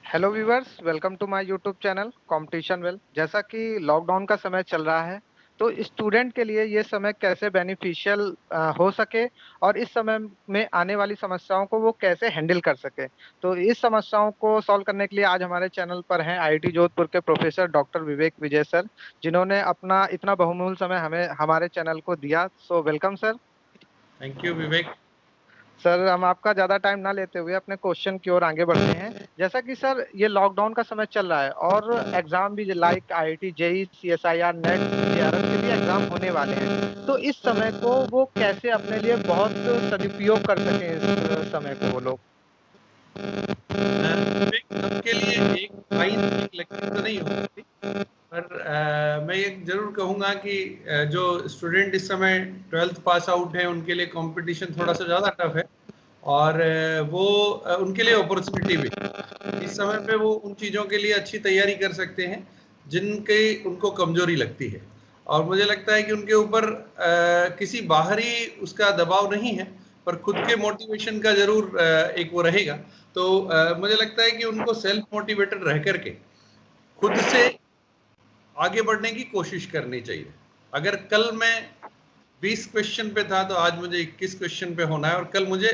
Hello viewers, welcome to my YouTube channel competition well. जैसा कि lockdown का समय चल रहा है, तो स्टूडेंट के लिए ये समय कैसे बेनिफिशियल हो सके और इस समय में आने वाली समस्याओं को वो कैसे हैंडल कर सके। तो इस समस्याओं को सॉल्व करने के लिए आज हमारे चैनल पर हैं आईआईटी जोधपुर के प्रोफेसर डॉक्टर विवेक विजय सर, जिन्होंने अपना इतना बहुमूल्य समय हमें हमारे चैनल को दिया। So welcome sir. Thank you Vivek. Sir, हम आपका ज्यादा टाइम ना लेते हुए अपने क्वेश्चन की ओर आगे बढ़ते हैं। जैसा कि सर ये लॉकडाउन का समय चल रहा है और एग्जाम भी like IIT JEE CSIR NET JRF के भी एग्जाम होने वाले हैं, तो इस समय को वो कैसे अपने लिए बहुत सदुपयोग कर सकें, इस समय को वो लोग। विवेक, सबके लिए एक लाइन एक लेक्चर तो नहीं हो सकती, पर मैं ये जरूर कहूंगा कि जो स्टूडेंट इस समय 12th पास आउट है उनके लिए कंपटीशन थोड़ा सा ज़्यादा टफ है और वो उनके लिए अपॉर्चुनिटी भी इस समय पे वो उन चीज़ों के लिए अच्छी तैयारी कर सकते हैं जिनके उनको कमजोरी लगती है। और मुझे लगता है कि उनके ऊपर किसी बाहरी उसका दबाव नहीं है, पर खुद के मोटिवेशन का जरूर एक वो रहेगा। तो मुझे लगता है कि उनको सेल्फ मोटिवेटेड रह करके खुद से आगे बढ़ने की कोशिश करनी चाहिए। अगर कल मैं 20 क्वेश्चन पे था तो आज मुझे 21 क्वेश्चन पे होना है, और कल मुझे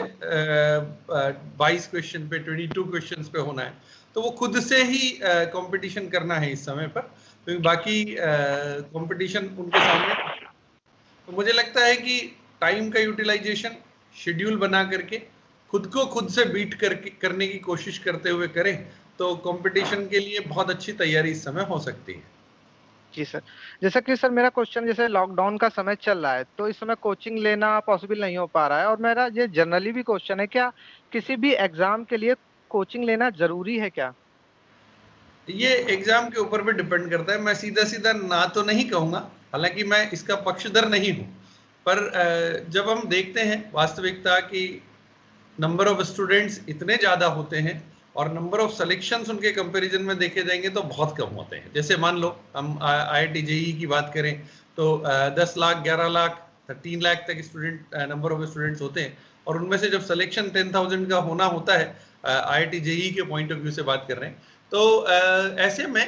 22 क्वेश्चन पे 22 क्वेश्चन पे होना है। तो वो खुद से ही कंपटीशन करना है इस समय पर, क्योंकि बाकी कंपटीशन उनके सामने। तो मुझे लगता है कि टाइम का यूटिलाइजेशन शेड्यूल बना करके खुद को खुद से बीट करके करने की कोशिश करते हुए करें तो कंपटीशन के लिए बहुत अच्छी तैयारी इस समय हो सकती है। जी सर। जैसा कि सर मेरा क्वेश्चन, जैसे लॉकडाउन का समय चल रहा है तो इस समय कोचिंग लेना पॉसिबल नहीं हो पा रहा है, और मेरा ये जनरली भी क्वेश्चन है, क्या किसी भी एग्जाम के लिए कोचिंग लेना जरूरी है क्या। ये एग्जाम के ऊपर भी डिपेंड करता है। मैं सीधा सीधा ना तो नहीं कहूंगा, हालांकि मैं इसका पक्षधर नहीं हूं, पर जब हम देखते हैं वास्तविकता की नंबर ऑफ स्टूडेंट्स इतने ज्यादा होते हैं और नंबर ऑफ सिलेक्शंस उनके कंपैरिजन में देखे जाएंगे तो बहुत कम होते हैं। जैसे मान लो हम आईआईटी जेईई की बात करें तो 10 लाख 11 लाख 13 लाख तक स्टूडेंट नंबर ऑफ स्टूडेंट्स होते हैं, और उनमें से जब सिलेक्शन 10,000 का होना होता है, आईआईटी जेईई के पॉइंट ऑफ व्यू से बात कर रहे हैं, तो ऐसे में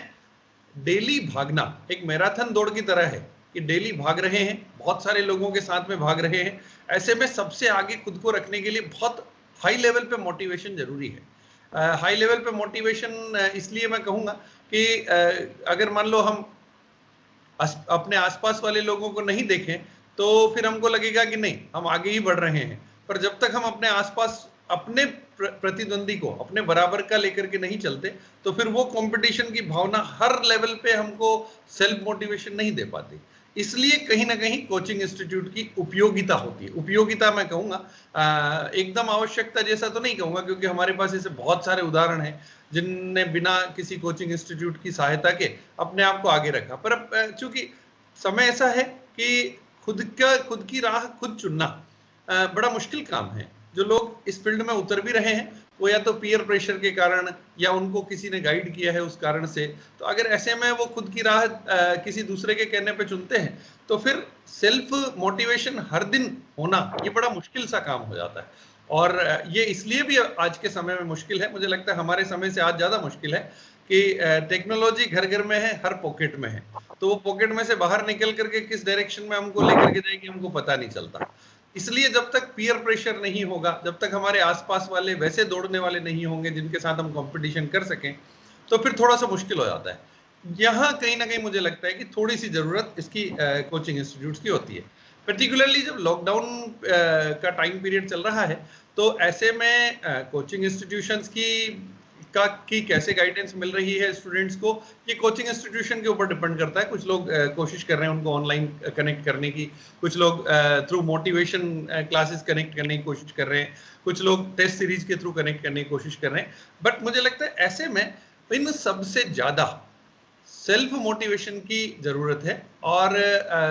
डेली भागना एक मैराथन दौड़ की तरह है कि डेली भाग रहे हैं, बहुत सारे लोगों के साथ में भाग रहे हैं। ऐसे में सबसे आगे खुद को रखने के लिए बहुत हाई लेवल पे मोटिवेशन जरूरी है। हाई लेवल पे मोटिवेशन इसलिए मैं कहूंगा कि अगर मान लो हम अपने आसपास वाले लोगों को नहीं देखें तो फिर हमको लगेगा कि नहीं, हम आगे ही बढ़ रहे हैं। पर जब तक हम अपने आसपास अपने प्रतिद्वंदी को अपने बराबर का लेकर के नहीं चलते तो फिर वो कंपटीशन की भावना हर लेवल पे हमको सेल्फ मोटिवेशन नहीं दे पाती। इसलिए कहीं ना कहीं कोचिंग इंस्टीट्यूट की उपयोगिता होती है। उपयोगिता मैं कहूंगा, एकदम आवश्यकता जैसा तो नहीं कहूंगा, क्योंकि हमारे पास ऐसे बहुत सारे उदाहरण हैं जिनने बिना किसी कोचिंग इंस्टीट्यूट की सहायता के अपने आप को आगे रखा। पर अब चूंकि समय ऐसा है कि खुद की राह खुद चुनना बड़ा मुश्किल काम है। जो लोग इस फील्ड में उतर भी रहे हैं वो या तो पीयर प्रेशर के कारण या उनको किसी ने गाइड किया है उस कारण से। तो अगर ऐसे में वो खुद की राह किसी दूसरे के कहने पे चुनते हैं तो फिर सेल्फ मोटिवेशन हर दिन होना ये बड़ा मुश्किल सा काम हो जाता है। और ये इसलिए भी आज के समय में मुश्किल है, मुझे लगता है हमारे समय से आज ज्यादा मुश्किल है कि टेक्नोलॉजी घर घर में है, हर पॉकेट में है। तो वो पॉकेट में से बाहर निकल करके किस डायरेक्शन में हमको लेकर के जाएगी हमको पता नहीं चलता। इसलिए जब तक पीयर प्रेशर नहीं होगा, जब तक हमारे आसपास वाले वैसे दौड़ने वाले नहीं होंगे जिनके साथ हम कंपटीशन कर सकें, तो फिर थोड़ा सा मुश्किल हो जाता है। यहाँ कहीं ना कहीं मुझे लगता है कि थोड़ी सी जरूरत इसकी कोचिंग इंस्टीट्यूट्स की होती है। पर्टिकुलरली जब लॉकडाउन का टाइम पीरियड चल रहा है तो ऐसे में कोचिंग इंस्टीट्यूशंस की कैसे गाइडेंस मिल रही है स्टूडेंट्स को, ये कोचिंग इंस्टीट्यूशन के ऊपर डिपेंड करता है। कुछ लोग कोशिश कर रहे हैं उनको ऑनलाइन कनेक्ट करने की, कुछ लोग थ्रू मोटिवेशन क्लासेस कनेक्ट करने की कोशिश कर रहे हैं, कुछ लोग टेस्ट सीरीज के थ्रू कनेक्ट करने की कोशिश कर रहे हैं। बट मुझे लगता है ऐसे में इन सबसे ज्यादा सेल्फ मोटिवेशन की जरूरत है, और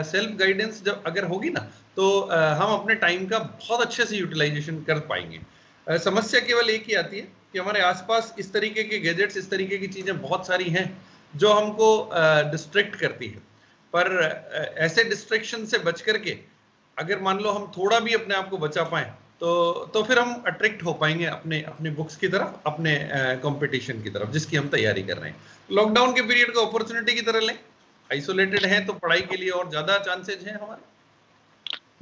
सेल्फ गाइडेंस जब अगर होगी ना तो हम अपने टाइम का बहुत अच्छे से यूटिलाइजेशन कर पाएंगे। समस्या केवल एक ही आती है कि हमारे आसपास इस तरीके के गैजेट्स, इस तरीके की चीजें बहुत सारी हैं जो हमको डिस्ट्रैक्ट करती है। पर ऐसे डिस्ट्रैक्शन से बच करके अगर मान लो हम थोड़ा भी अपने आप को बचा पाए तो फिर हम अट्रैक्ट हो पाएंगे अपने अपने बुक्स की तरफ, अपने कंपटीशन की तरफ जिसकी हम तैयारी कर रहे हैं। लॉकडाउन के पीरियड को अपॉर्चुनिटी की तरह लें, आइसोलेटेड हैं तो पढ़ाई के लिए और ज्यादा चांसेज हैं हमारे।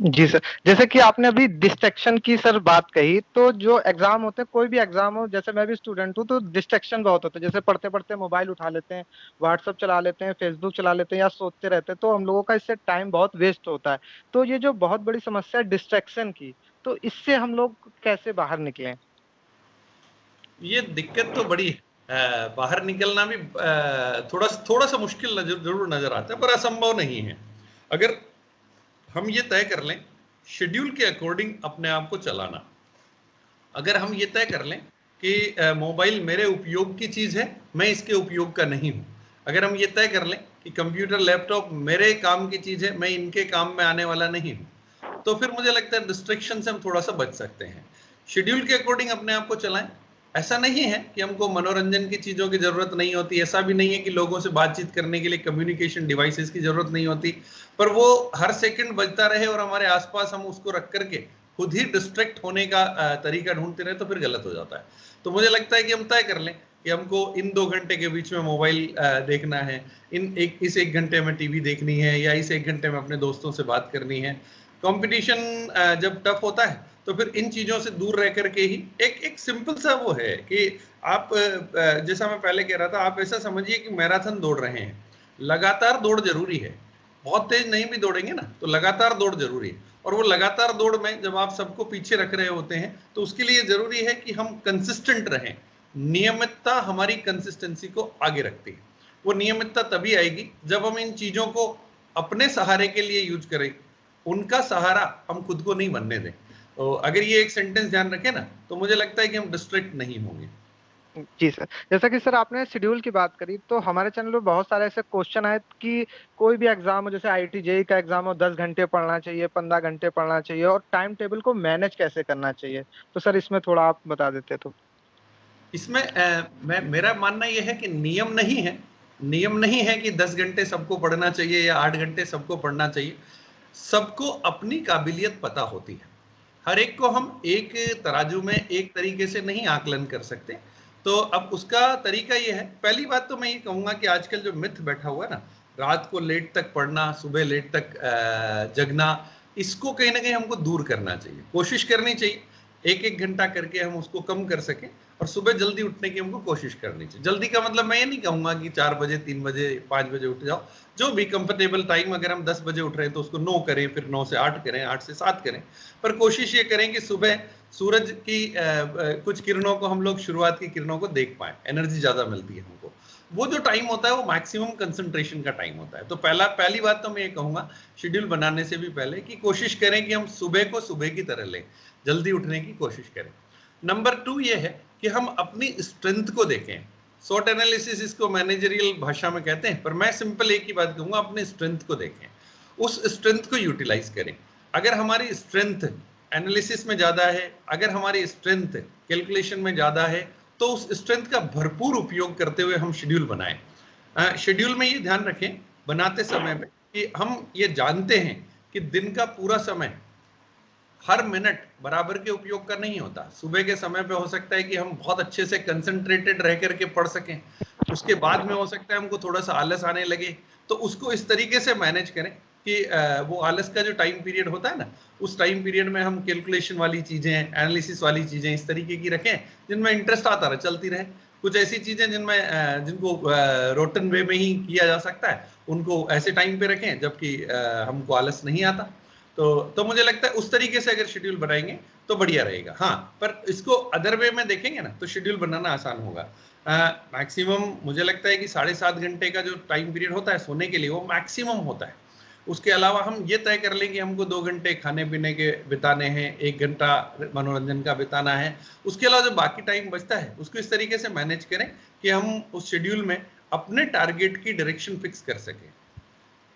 जी सर, जैसे कि आपने अभी डिस्ट्रैक्शन की सर बात कही, तो जो एग्जाम होते हैं, कोई भी एग्जाम हो, जैसे मैं भी स्टूडेंट हूँ, तो डिस्ट्रैक्शन बहुत होता है। जैसे पढ़ते पढ़ते मोबाइल उठा लेते हैं, व्हाट्सएप चला लेते हैं, फेसबुक चला लेते हैं या सोचते रहते हैं, तो हम लोगों का इससे टाइम बहुत वेस्ट होता है। तो ये जो बहुत बड़ी समस्या है डिस्ट्रैक्शन की, तो इससे हम लोग कैसे बाहर निकलें? ये दिक्कत तो बड़ी है। बाहर निकलना भी थोड़ा थोड़ा सा मुश्किल जरूर नजर आता है, पर असंभव नहीं है अगर हम ये तय कर लें शेड्यूल के अकॉर्डिंग अपने आप को चलाना। अगर हम ये तय कर लें कि मोबाइल मेरे उपयोग की चीज है, मैं इसके उपयोग का नहीं हूं। अगर हम ये तय कर लें कि कंप्यूटर लैपटॉप मेरे काम की चीज है, मैं इनके काम में आने वाला नहीं हूं, तो फिर मुझे लगता है डिस्ट्रैक्शन से हम थोड़ा सा बच सकते हैं। शेड्यूल के अकॉर्डिंग अपने आप को चलाएं। ऐसा नहीं है कि हमको मनोरंजन की चीजों की जरूरत नहीं होती, ऐसा भी नहीं है कि लोगों से बातचीत करने के लिए कम्युनिकेशन डिवाइसेस की जरूरत नहीं होती, पर वो हर सेकंड बजता रहे और हमारे आसपास हम उसको रख करके खुद ही डिस्ट्रैक्ट होने का तरीका ढूंढते रहे तो फिर गलत हो जाता है। तो मुझे लगता है कि हम तय कर लें कि हमको इन 2 घंटे के बीच में मोबाइल देखना है, इस 1 घंटे में टीवी देखनी है, या इस 1 घंटे में अपने दोस्तों से बात करनी है। कंपटीशन जब टफ होता है तो फिर इन चीजों से दूर रह करके ही एक एक सिंपल सा वो है कि आप जैसा मैं पहले कह रहा था, आप ऐसा समझिए कि मैराथन दौड़ रहे हैं। लगातार दौड़ जरूरी है, बहुत तेज नहीं भी दौड़ेंगे ना, तो लगातार दौड़ जरूरी है। और वो लगातार दौड़ में जब आप सबको पीछे रख रहे होते हैं तो उसके लिए जरूरी है कि हम कंसिस्टेंट रहें। नियमितता हमारी कंसिस्टेंसी को आगे रखती है। वो नियमितता तभी आएगी जब हम इन चीजों को अपने सहारे के लिए यूज करें, उनका सहारा हम खुद को नहीं बनने दें। तो अगर ये एक सेंटेंस ध्यान रखें ना, तो मुझे लगता है कि हम डिस्ट्रैक्ट नहीं होंगे। जी सर, जैसा कि सर आपने शेड्यूल की बात करी, तो हमारे चैनल पे बहुत सारे ऐसे क्वेश्चन आए कि कोई भी एग्जाम हो, जैसे आईआईटी जेईई का एग्जाम हो, 10 घंटे पढ़ना चाहिए, 15 घंटे पढ़ना चाहिए, और टाइम टेबल को मैनेज कैसे करना चाहिए? तो सर इसमें थोड़ा आप बता देते तो। इसमें मेरा मानना यह है कि नियम नहीं है कि 10 घंटे सबको पढ़ना चाहिए या 8 घंटे सबको पढ़ना चाहिए। सबको अपनी काबिलियत पता होती है। हर एक को हम एक तराजू में एक तरीके से नहीं आकलन कर सकते। तो अब उसका तरीका यह है, पहली बात तो मैं ये कहूंगा कि आजकल जो मिथ बैठा हुआ है ना, रात को लेट तक पढ़ना, सुबह लेट तक जगना, इसको कहीं ना कहीं हमको दूर करना चाहिए। कोशिश करनी चाहिए एक एक घंटा करके हम उसको कम कर सकें, और सुबह जल्दी उठने की हमको कोशिश करनी चाहिए। जल्दी का मतलब मैं ये नहीं कहूंगा कि 4 बजे, 3 बजे, 5 बजे उठ जाओ। जो भी कंफर्टेबल टाइम, अगर हम 10 बजे उठ रहे हैं तो उसको 9 करें, फिर 9 से 8 करें, 8 से 7 करें। पर कोशिश ये करें कि सुबह सूरज की कुछ किरणों को हम लोग, शुरुआत की किरणों को देख पाए, एनर्जी ज्यादा मिलती है हमको। वो जो टाइम होता है वो मैक्सिमम कंसंट्रेशन का टाइम होता है। तो पहली बात तो मैं ये कहूंगा शेड्यूल बनाने से भी पहले कि कोशिश करें कि हम सुबह को सुबह की तरह लें, जल्दी उठने की कोशिश करें। नंबर 2 ये है कि हम अपनी स्ट्रेंथ को देखें। SWOT एनालिसिस इसको मैनेजरियल भाषा में कहते हैं, पर मैं सिंपल एक ही बात कहूंगा, अपने स्ट्रेंथ को देखें, उस स्ट्रेंथ को यूटिलाइज करें। अगर हमारी स्ट्रेंथ एनालिसिस में ज्यादा है, अगर हमारी स्ट्रेंथ कैलकुलेशन में ज्यादा है, तो उस स्ट्रेंथ का भरपूर उपयोग करते हुए हम शेड्यूल बनाएं। शेड्यूल में ये ध्यान रखें बनाते समय में कि हम ये जानते हैं कि दिन का पूरा समय हर मिनट बराबर के उपयोग का नहीं होता। सुबह के समय पे हो सकता है कि हम बहुत अच्छे से कंसंट्रेटेड रह करके पढ़ सकें, उसके बाद में हो सकता है हमको थोड़ा सा आलस आने लगे। तो उसको इस तरीके से मैनेज करें कि वो आलस का जो टाइम पीरियड होता है ना, उस टाइम पीरियड में हम कैलकुलेशन वाली चीजें, एनालिसिस वाली चीजें इस तरीके की रखें जिनमें इंटरेस्ट आता रहे, चलती रहे। कुछ ऐसी चीजें जिनमें जिनको रोटन वे में ही किया जा सकता है, उनको ऐसे टाइम पे रखें जबकि हमको आलस नहीं आता। तो मुझे लगता है उस तरीके से अगर शेड्यूल बनाएंगे तो बढ़िया रहेगा। हाँ, पर इसको अदर वे में देखेंगे ना तो शेड्यूल बनाना आसान होगा। मैक्सिमम मुझे लगता है कि 7.5 घंटे का जो टाइम पीरियड होता है सोने के लिए, वो मैक्सिमम होता है। उसके अलावा हम ये तय कर लें कि हमको 2 घंटे खाने पीने के बिताने हैं, 1 घंटा मनोरंजन का बिताना है। उसके अलावा जो बाकी टाइम बचता है उसको इस तरीके से मैनेज करें कि हम उस शेड्यूल में अपने टारगेट की डायरेक्शन फिक्स कर सकें।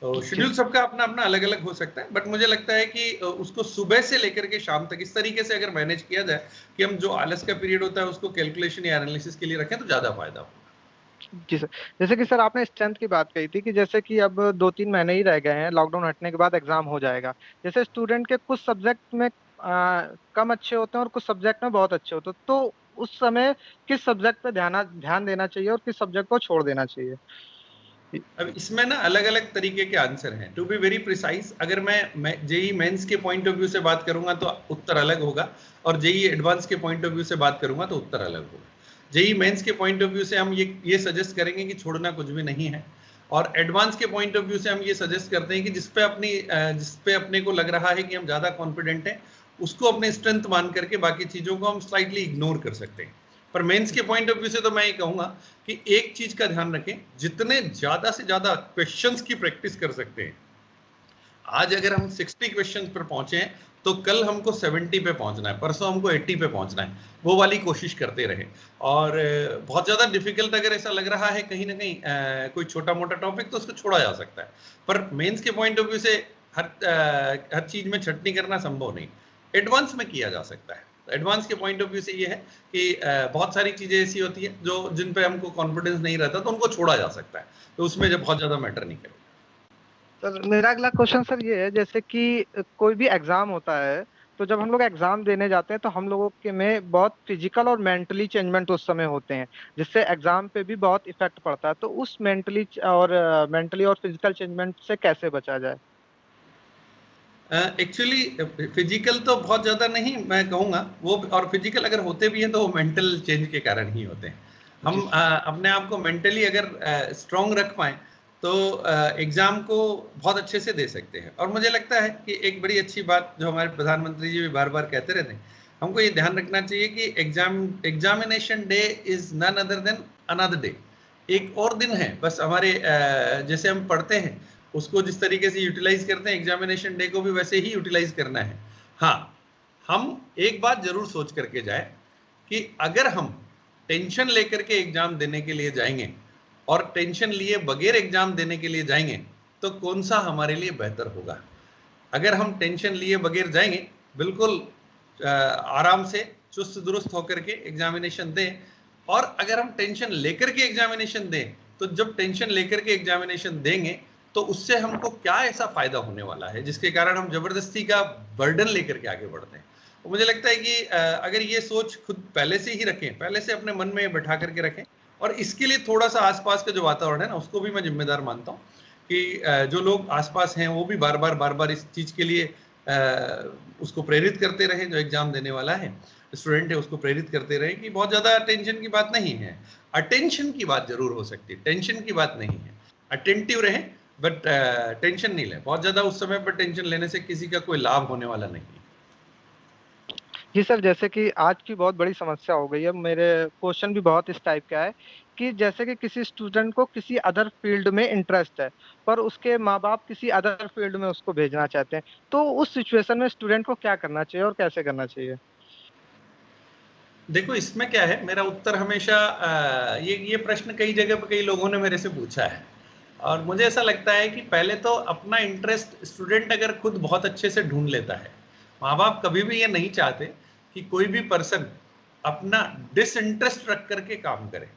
तो जी शेड्यूल सबका अपना अपना अलग अलग हो सकता है, बट मुझे लगता है कि उसको सुबह से लेकर के शाम तक इस तरीके से अगर मैनेज किया जाए कि हम जो आलस का पीरियड होता है उसको कैलकुलेशन या एनालिसिस के लिए रखें तो ज्यादा फायदा होगा। जी सर, जैसे कि सर आपने स्ट्रेंथ की बात कही थी कि जैसे कि अब 2-3 महीने ही रह गए हैं, लॉकडाउन हटने के बाद एग्जाम हो जाएगा। जैसे स्टूडेंट के कुछ सब्जेक्ट में कम अच्छे होते हैं और कुछ सब्जेक्ट में बहुत अच्छे होते हैं, तो उस समय किस सब्जेक्ट पे ध्यान देना चाहिए और किस सब्जेक्ट को छोड़ देना चाहिए? अब इसमें ना अलग अलग तरीके के आंसर हैं। टू बी वेरी प्रिसाइज, अगर मैं जेई मेंस के पॉइंट ऑफ व्यू से बात करूंगा तो उत्तर अलग होगा, और जेई एडवांस के पॉइंट ऑफ व्यू से बात करूंगा तो उत्तर अलग होगा। जेई मेंस के पॉइंट ऑफ व्यू से हम ये सजेस्ट करेंगे कि छोड़ना कुछ भी नहीं है, और एडवांस के पॉइंट ऑफ व्यू से हम ये सजेस्ट करते हैं कि जिसपे अपने को लग रहा है कि हम ज्यादा कॉन्फिडेंट हैं, उसको अपने स्ट्रेंथ मान करके बाकी चीजों को हम स्लाइटली इग्नोर कर सकते हैं। पर मेंस के पॉइंट ऑफ व्यू से तो मैं ये कहूंगा कि एक चीज का ध्यान रखें, जितने ज्यादा से ज्यादा क्वेश्चंस की प्रैक्टिस कर सकते हैं। आज अगर हम 60 क्वेश्चंस पर पहुंचे हैं तो कल हमको 70 पे पहुंचना है, परसों हमको 80 पे पहुंचना है, वो वाली कोशिश करते रहे। और बहुत ज्यादा डिफिकल्ट अगर ऐसा लग रहा है कहीं ना कहीं कोई छोटा मोटा टॉपिक, तो उसको छोड़ा जा सकता है। पर मेंस के पॉइंट ऑफ व्यू से हर चीज में छटनी करना संभव नहीं, एडवांस में किया जा सकता है। एडवांस के पॉइंट ऑफ व्यू से ये है कि बहुत सारी चीजें ऐसी होती है जो जिन पे हमको कॉन्फिडेंस नहीं रहता, तो उनको छोड़ा जा सकता है, तो उसमें जब बहुत ज्यादा मैटर नहीं करेगा। सर मेरा अगला क्वेश्चन सर ये है, जैसे कि कोई भी एग्जाम होता है, तो जब हम लोग एग्जाम देने जाते हैं तो हम लोगों के में बहुत फिजिकल और मेंटली चेंजमेंट उस समय होते हैं, जिससे एग्जाम पे भी बहुत इफेक्ट पड़ता है। तो उस मेंटली और फिजिकल चेंजमेंट से कैसे बचा जाए? एक्चुअली फिजिकल तो बहुत ज्यादा नहीं मैं कहूंगा वो, और फिजिकल अगर होते भी हैं तो वो मेंटल चेंज के कारण ही होते हैं। हम जी सर। अपने आप को मेंटली अगर स्ट्रांग रख पाए तो एग्जाम को बहुत अच्छे से दे सकते हैं। और मुझे लगता है कि एक बड़ी अच्छी बात जो हमारे प्रधानमंत्री जी भी बार बार कहते रहते हैं, हमको ये ध्यान रखना चाहिए कि examination day is none other than another day. एक और दिन है बस हमारे, जैसे हम पढ़ते हैं उसको जिस तरीके से यूटिलाइज करते हैं, एग्जामिनेशन डे को भी वैसे ही यूटिलाइज करना है। हाँ, हम एक बात जरूर सोच करके जाए कि अगर हम टेंशन लेकर के एग्जाम देने के लिए जाएंगे और टेंशन लिए बगैर एग्जाम देने के लिए जाएंगे, तो कौन सा हमारे लिए बेहतर होगा। अगर हम टेंशन लिए बगैर जाएंगे, बिल्कुल आराम से चुस्त दुरुस्त होकर के एग्जामिनेशन दें, और अगर हम टेंशन लेकर के एग्जामिनेशन दें, तो जब टेंशन लेकर के एग्जामिनेशन देंगे तो उससे हमको क्या ऐसा फायदा होने वाला है जिसके कारण हम जबरदस्ती का बर्डन लेकर के आगे बढ़ते हैं। तो मुझे लगता है कि अगर ये सोच खुद पहले से ही रखें, पहले से अपने मन में बैठा करके रखें, और इसके लिए थोड़ा सा आसपास का जो वातावरण है ना, उसको भी मैं जिम्मेदार मानता हूँ कि जो लोग आसपास हैं वो भी बार बार इस चीज के लिए उसको प्रेरित करते रहे, जो एग्जाम देने वाला है स्टूडेंट है उसको प्रेरित करते रहे कि बहुत ज्यादा टेंशन की बात नहीं है, अटेंशन की बात जरूर हो सकती है, टेंशन की बात नहीं है। अटेंटिव रहें बट टेंशन नहीं लें बहुत ज्यादा, उस समय पर टेंशन लेने से किसी का कोई लाभ होने वाला नहीं है। जी सर, जैसे कि आज की बहुत बड़ी समस्या हो गई है, मेरे क्वेश्चन भी बहुत इस टाइप का है कि जैसे कि किसी स्टूडेंट को किसी अदर फील्ड में इंटरेस्ट है, पर उसके माँ बाप किसी अदर फील्ड में उसको भेजना चाहते हैं, तो उस सिचुएशन में स्टूडेंट को क्या करना चाहिए और कैसे करना चाहिए? देखो इसमें क्या है, मेरा उत्तर हमेशा ये प्रश्न कई जगह पर कई लोगों ने मेरे से पूछा है, और मुझे ऐसा लगता है कि पहले तो अपना इंटरेस्ट स्टूडेंट अगर खुद बहुत अच्छे से ढूंढ लेता है, माँ बाप कभी भी ये नहीं चाहते कि कोई भी पर्सन अपना डिसइंटरेस्ट रख करके काम करे।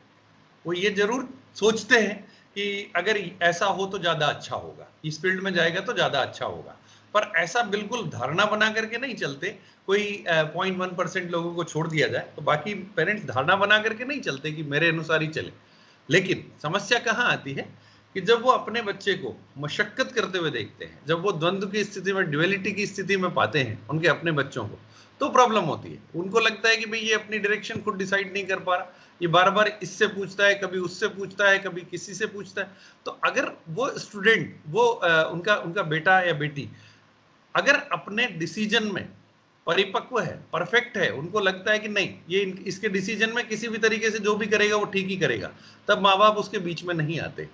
वो ये जरूर सोचते हैं कि अगर ऐसा हो तो ज्यादा अच्छा होगा, इस फील्ड में जाएगा तो ज्यादा अच्छा होगा, पर ऐसा बिल्कुल धारणा बना करके नहीं चलते। कोई 0.1% लोगों को छोड़ दिया जाए तो बाकी पेरेंट्स धारणा बना करके नहीं चलते कि मेरे अनुसार ही चले। लेकिन समस्या कहाँ आती है कि जब वो अपने बच्चे को मशक्कत करते हुए देखते हैं, जब वो द्वंद्व की स्थिति में, ड्युअलिटी की स्थिति में पाते हैं उनके अपने बच्चों को, तो प्रॉब्लम होती है। उनको लगता है कि भाई ये अपनी डायरेक्शन खुद डिसाइड नहीं कर पा रहा, ये बार बार इससे पूछता है, कभी उससे पूछता है, कभी किसी से पूछता है। तो अगर वो स्टूडेंट, वो उनका बेटा या बेटी अगर अपने डिसीजन में परिपक्व है, परफेक्ट है, उनको लगता है कि नहीं ये इसके डिसीजन में किसी भी तरीके से जो भी करेगा वो ठीक ही करेगा, तब माँ बाप उसके बीच में नहीं आते।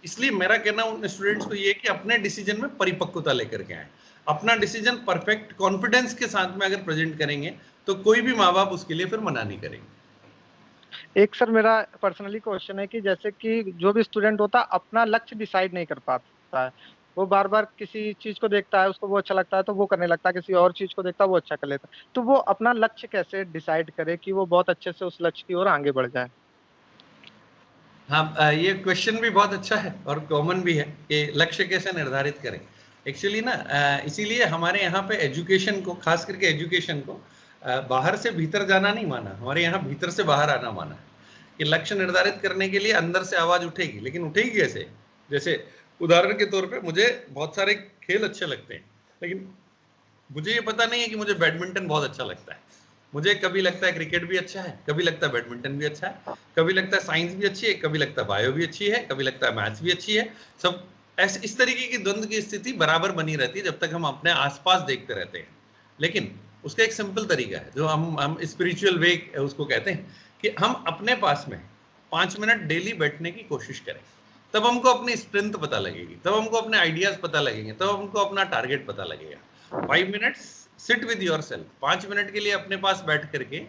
इसलिए मेरा कहना उन स्टूडेंट्स को ये है कि अपने डिसीजन में परिपक्वता लेकर के आए, अपना डिसीजन परफेक्ट कॉन्फिडेंस के साथ में अगर प्रेजेंट करेंगे तो कोई भी माँ बाप उसके लिए फिर मना नहीं करेंगे। एक सर मेरा पर्सनली क्वेश्चन है कि जैसे कि जो भी स्टूडेंट होता है अपना लक्ष्य डिसाइड नहीं कर पाता है, वो बार बार किसी चीज को देखता है, उसको वो अच्छा लगता है तो वो करने लगता है, किसी और चीज को देखता है वो अच्छा कर लेता है, तो वो अपना लक्ष्य कैसे डिसाइड करे कि वो बहुत अच्छे से उस लक्ष्य की ओर आगे बढ़ जाए? हाँ, ये क्वेश्चन भी बहुत अच्छा है और कॉमन भी है कि लक्ष्य कैसे निर्धारित करें। एक्चुअली ना इसीलिए हमारे यहाँ पे एजुकेशन को, खास करके एजुकेशन को बाहर से भीतर जाना नहीं माना, हमारे यहाँ भीतर से बाहर आना माना है। कि लक्ष्य निर्धारित करने के लिए अंदर से आवाज उठेगी, लेकिन उठेगी कैसे? जैसे उदाहरण के तौर पे मुझे बहुत सारे खेल अच्छे लगते हैं, लेकिन मुझे ये पता नहीं है कि मुझे बैडमिंटन बहुत अच्छा लगता है। मुझे कभी लगता है क्रिकेट भी अच्छा है, कभी लगता है बैडमिंटन भी अच्छा है, कभी लगता है साइंस भी अच्छी है, कभी लगता है बायो भी अच्छी है, कभी लगता है मैथ्स भी अच्छी है। सब ऐसे इस तरीके की द्वंद्व की स्थिति बराबर बनी रहती है जब तक हम अपने आसपास देखते रहते हैं। लेकिन उसका एक सिंपल तरीका है जो हम स्पिरिचुअल वे उसको कहते हैं, कि हम अपने पास में 5 मिनट डेली बैठने की कोशिश करें। तब हमको अपनी स्ट्रेंथ पता लगेगी, तब हमको अपने आइडियाज पता लगेंगे, तब हमको अपना टारगेट पता लगेगा। 5 minutes sit with yourself, 5 minute के लिए अपने पास बैठ करके,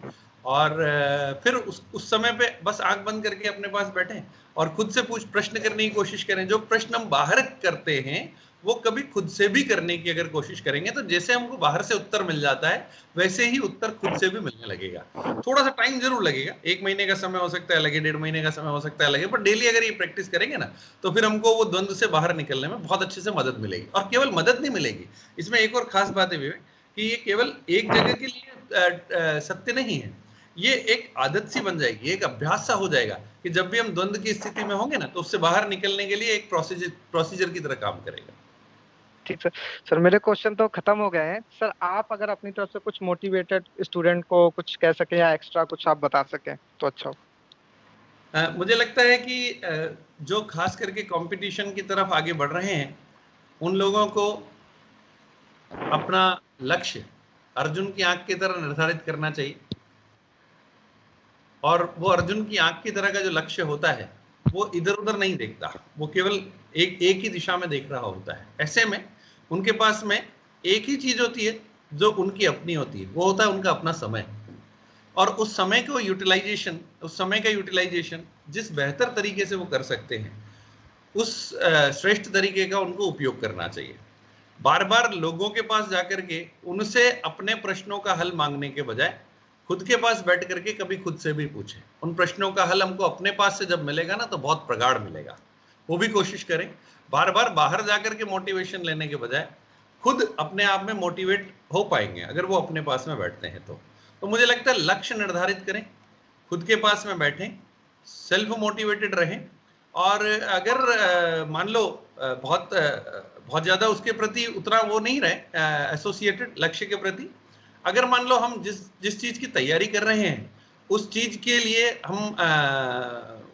और फिर उस समय पे बस आंख बंद करके अपने पास बैठें और खुद से प्रश्न करने की कोशिश करें। जो प्रश्न हम बाहर करते हैं वो कभी खुद से भी करने की अगर कोशिश करेंगे तो जैसे हमको बाहर से उत्तर मिल जाता है वैसे ही उत्तर खुद से भी मिलने लगेगा। थोड़ा सा टाइम जरूर लगेगा, 1 महीने का समय हो सकता है लगे, 1.5 महीने का समय हो सकता है लगे, पर डेली अगर ये प्रैक्टिस करेंगे ना तो फिर हमको वो द्वंद्व से बाहर निकलने में बहुत अच्छे से मदद मिलेगी। और केवल मदद नहीं मिलेगी, इसमें एक और खास बात है विवेक, कि ये केवल एक जगह के लिए सत्य नहीं है, ये एक आदत सी बन जाएगी, एक अभ्यास सा हो जाएगा कि जब भी हम द्वंद्व की स्थिति में होंगे ना तो उससे बाहर निकलने के लिए एक प्रोसीजर की तरह काम करेगा। ठीक सर। सर मेरे क्वेश्चन तो खत्म हो गए हैं सर, आप अगर अपनी तरफ से कुछ मोटिवेटेड स्टूडेंट को कुछ कह सके या एक्स्ट्रा कुछ आप बता सकें तो अच्छा हो। मुझे लगता है कि जो खास करके कंपटीशन की तरफ आगे बढ़ रहे हैं उन लोगों को अपना लक्ष्य अर्जुन की आंख की तरह निर्धारित करना चाहिए, और वो अर्जुन की आंख की तरह का जो लक्ष्य होता है वो इधर उधर नहीं देखता, वो केवल एक ही दिशा में देख रहा होता है। ऐसे में उनके पास में एक ही चीज होती है जो उनकी अपनी होती है, वो होता है उनका अपना समय। और उस समय को यूटिलाइजेशन, उस समय का यूटिलाइजेशन जिस बेहतर तरीके से वो कर सकते हैं उस श्रेष्ठ तरीके का उनको उपयोग करना चाहिए। बार बार लोगों के पास जाकर के उनसे अपने प्रश्नों का हल मांगने के बजाय खुद के पास बैठ करके कभी खुद से भी पूछें। उन प्रश्नों का हल हमको अपने पास से जब मिलेगा ना तो बहुत प्रगाढ़ मिलेगा, वो भी कोशिश करें। बार बार बाहर जाकर के मोटिवेशन लेने के बजाय खुद अपने आप में मोटिवेट हो पाएंगे अगर वो अपने पास में बैठते हैं तो मुझे लगता है लक्ष्य निर्धारित करें, खुद के पास में बैठें, सेल्फ मोटिवेटेड रहें, और अगर मान लो बहुत ज्यादा उसके प्रति उतना वो नहीं रहे एसोसिएटेड लक्ष्य के प्रति, अगर मान लो हम जिस चीज की तैयारी कर रहे हैं उस चीज के लिए हम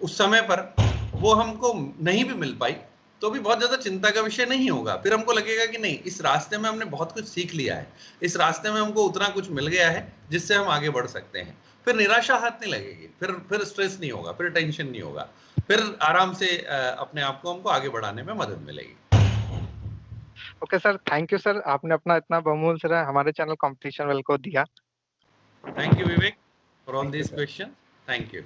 उस समय पर वो हमको नहीं भी मिल पाई तो भी बहुत ज्यादा चिंता का विषय नहीं होगा। फिर हमको लगेगा कि नहीं, इस रास्ते में हमने बहुत कुछ सीख लिया है, इस रास्ते में हमको उतना कुछ मिल गया है जिससे हम आगे बढ़ सकते हैं। फिर निराशा हाथ नहीं लगेगी, फिर स्ट्रेस नहीं होगा, फिर टेंशन नहीं होगा, फिर आराम से अपने आप को हमको आगे बढ़ाने में मदद मिलेगी। Okay sir, thank you sir, आपने अपना इतना बहुमूल्य समय हमारे चैनल कॉम्पिटिशन वेल को दिया। Thank you Vivek for all thank you this sir. Question. Thank you.